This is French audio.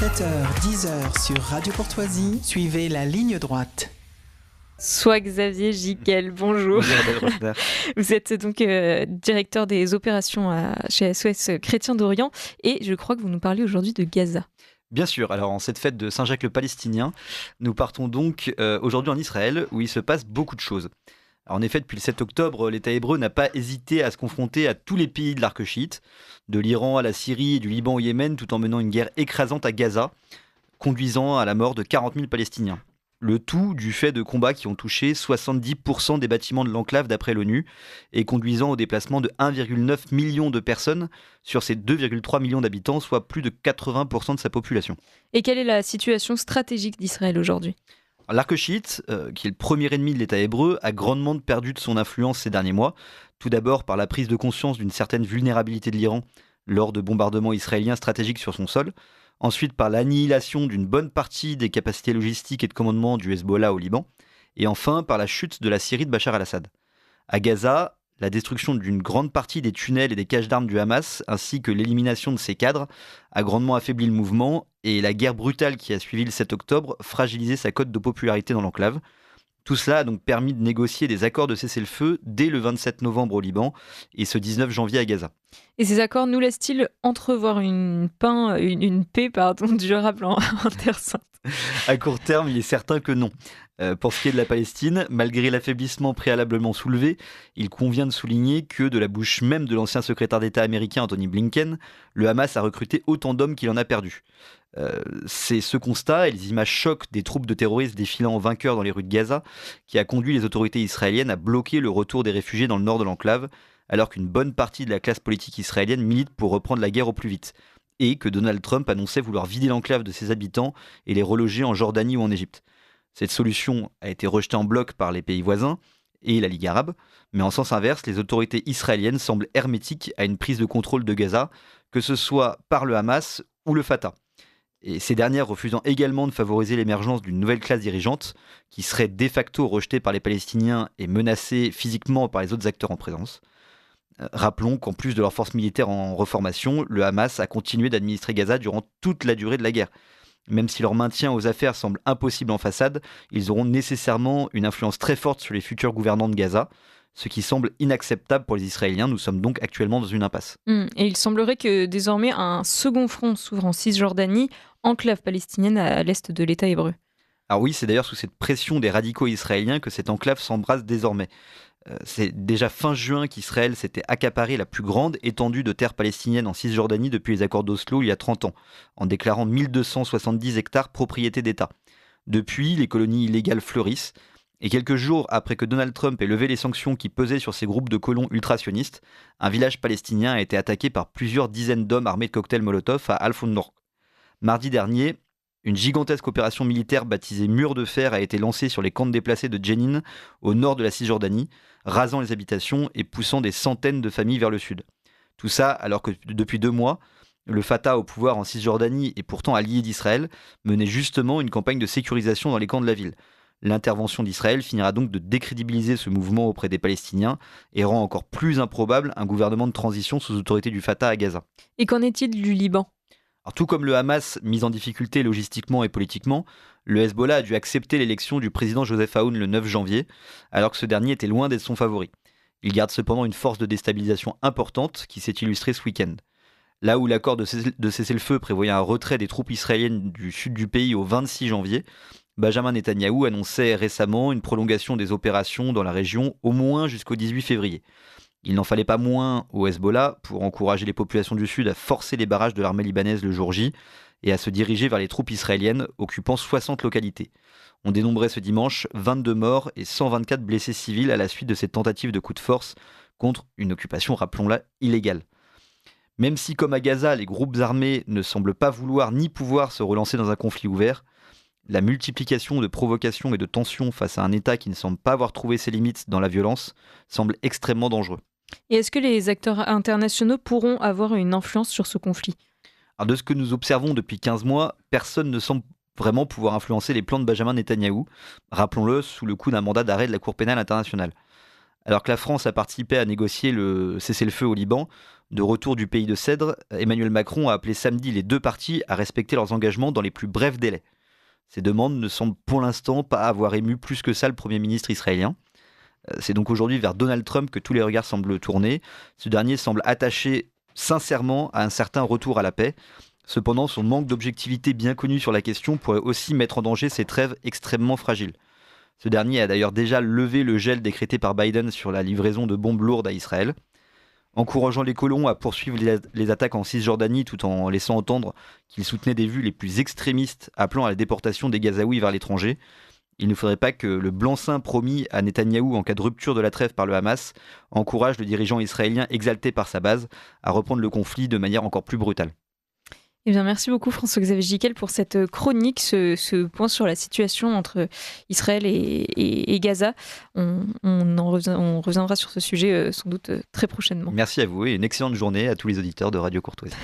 7h-10h sur Radio Courtoisie, suivez la ligne droite. Soit Xavier Jiquel, bonjour. Vous êtes donc directeur des opérations chez SOS Chrétiens d'Orient et je crois que vous nous parlez aujourd'hui de Gaza. Bien sûr, alors en cette fête de Saint-Jacques le Palestinien, nous partons donc aujourd'hui en Israël où il se passe beaucoup de choses. Alors en effet, depuis le 7 octobre, l'État hébreu n'a pas hésité à se confronter à tous les pays de l'arc chiite, de l'Iran à la Syrie et du Liban au Yémen, tout en menant une guerre écrasante à Gaza, conduisant à la mort de 40 000 Palestiniens. Le tout du fait de combats qui ont touché 70% des bâtiments de l'enclave d'après l'ONU et conduisant au déplacement de 1,9 million de personnes sur ses 2,3 millions d'habitants, soit plus de 80% de sa population. Et quelle est la situation stratégique d'Israël aujourd'hui ? L'arc chiite, qui est le premier ennemi de l'État hébreu, a grandement perdu de son influence ces derniers mois. Tout d'abord par la prise de conscience d'une certaine vulnérabilité de l'Iran lors de bombardements israéliens stratégiques sur son sol. Ensuite par l'annihilation d'une bonne partie des capacités logistiques et de commandement du Hezbollah au Liban. Et enfin par la chute de la Syrie de Bachar al-Assad. À Gaza, la destruction d'une grande partie des tunnels et des caches d'armes du Hamas, ainsi que l'élimination de ses cadres, a grandement affaibli le mouvement, et la guerre brutale qui a suivi le 7 octobre fragilisait sa cote de popularité dans l'enclave. Tout cela a donc permis de négocier des accords de cessez-le-feu dès le 27 novembre au Liban et ce 19 janvier à Gaza. Et ces accords nous laissent-ils entrevoir une paix durable en Terre Sainte ? À court terme, il est certain que non. Pour ce qui est de la Palestine, malgré l'affaiblissement préalablement soulevé, il convient de souligner que de la bouche même de l'ancien secrétaire d'État américain Anthony Blinken, le Hamas a recruté autant d'hommes qu'il en a perdu. C'est ce constat et les images chocs des troupes de terroristes défilant en vainqueurs dans les rues de Gaza qui a conduit les autorités israéliennes à bloquer le retour des réfugiés dans le nord de l'enclave, alors qu'une bonne partie de la classe politique israélienne milite pour reprendre la guerre au plus vite, et que Donald Trump annonçait vouloir vider l'enclave de ses habitants et les reloger en Jordanie ou en Égypte. Cette solution a été rejetée en bloc par les pays voisins et la Ligue arabe, mais en sens inverse, les autorités israéliennes semblent hermétiques à une prise de contrôle de Gaza, que ce soit par le Hamas ou le Fatah. Et ces dernières refusant également de favoriser l'émergence d'une nouvelle classe dirigeante qui serait de facto rejetée par les Palestiniens et menacée physiquement par les autres acteurs en présence. Rappelons qu'en plus de leurs forces militaires en reformation, le Hamas a continué d'administrer Gaza durant toute la durée de la guerre. Même si leur maintien aux affaires semble impossible en façade, ils auront nécessairement une influence très forte sur les futurs gouvernants de Gaza, ce qui semble inacceptable pour les Israéliens. Nous sommes donc actuellement dans une impasse. Et il semblerait que désormais un second front s'ouvre en Cisjordanie, enclave palestinienne à l'est de l'État hébreu. Alors oui, c'est d'ailleurs sous cette pression des radicaux israéliens que cette enclave s'embrase désormais. C'est déjà fin juin qu'Israël s'était accaparé la plus grande étendue de terre palestinienne en Cisjordanie depuis les accords d'Oslo il y a 30 ans, en déclarant 1270 hectares propriété d'État. Depuis, les colonies illégales fleurissent, et quelques jours après que Donald Trump ait levé les sanctions qui pesaient sur ces groupes de colons ultrasionistes, un village palestinien a été attaqué par plusieurs dizaines d'hommes armés de cocktails Molotov à Al-Foundour. Mardi dernier, une gigantesque opération militaire baptisée Mur de fer a été lancée sur les camps de déplacés de Jenin, au nord de la Cisjordanie, rasant les habitations et poussant des centaines de familles vers le sud. Tout ça alors que depuis 2 mois, le Fatah au pouvoir en Cisjordanie et pourtant allié d'Israël menait justement une campagne de sécurisation dans les camps de la ville. L'intervention d'Israël finira donc de décrédibiliser ce mouvement auprès des Palestiniens et rend encore plus improbable un gouvernement de transition sous autorité du Fatah à Gaza. Et qu'en est-il du Liban ? Alors, tout comme le Hamas, mis en difficulté logistiquement et politiquement, le Hezbollah a dû accepter l'élection du président Joseph Aoun le 9 janvier, alors que ce dernier était loin d'être son favori. Il garde cependant une force de déstabilisation importante qui s'est illustrée ce week-end. Là où l'accord de cessez-le-feu prévoyait un retrait des troupes israéliennes du sud du pays au 26 janvier, Benjamin Netanyahou annonçait récemment une prolongation des opérations dans la région au moins jusqu'au 18 février. Il n'en fallait pas moins au Hezbollah pour encourager les populations du Sud à forcer les barrages de l'armée libanaise le jour J et à se diriger vers les troupes israéliennes occupant 60 localités. On dénombrait ce dimanche 22 morts et 124 blessés civils à la suite de cette tentative de coup de force contre une occupation, rappelons-la, illégale. Même si, comme à Gaza, les groupes armés ne semblent pas vouloir ni pouvoir se relancer dans un conflit ouvert, la multiplication de provocations et de tensions face à un État qui ne semble pas avoir trouvé ses limites dans la violence semble extrêmement dangereux. Et est-ce que les acteurs internationaux pourront avoir une influence sur ce conflit ? Alors de ce que nous observons depuis 15 mois, personne ne semble vraiment pouvoir influencer les plans de Benjamin Netanyahou, rappelons-le, sous le coup d'un mandat d'arrêt de la Cour pénale internationale. Alors que la France a participé à négocier le cessez-le-feu au Liban, De retour du pays de Cèdre, Emmanuel Macron a appelé samedi les deux parties à respecter leurs engagements dans les plus brefs délais. Ces demandes ne semblent pour l'instant pas avoir ému plus que ça le Premier ministre israélien. C'est donc aujourd'hui vers Donald Trump que tous les regards semblent tourner. Ce dernier semble attaché sincèrement à un certain retour à la paix. Cependant, son manque d'objectivité bien connu sur la question pourrait aussi mettre en danger cette trêve extrêmement fragile. Ce dernier a d'ailleurs déjà levé le gel décrété par Biden sur la livraison de bombes lourdes à Israël. Encourageant les colons à poursuivre les attaques en Cisjordanie tout en laissant entendre qu'il soutenait des vues les plus extrémistes appelant à la déportation des Gazaouis vers l'étranger, il ne faudrait pas que le blanc-seing promis à Netanyahou en cas de rupture de la trêve par le Hamas encourage le dirigeant israélien exalté par sa base à reprendre le conflit de manière encore plus brutale. Eh bien, merci beaucoup François-Xavier Gicquel pour cette chronique, ce point sur la situation entre Israël et Gaza. On reviendra sur ce sujet sans doute très prochainement. Merci à vous et une excellente journée à tous les auditeurs de Radio Courtoisie.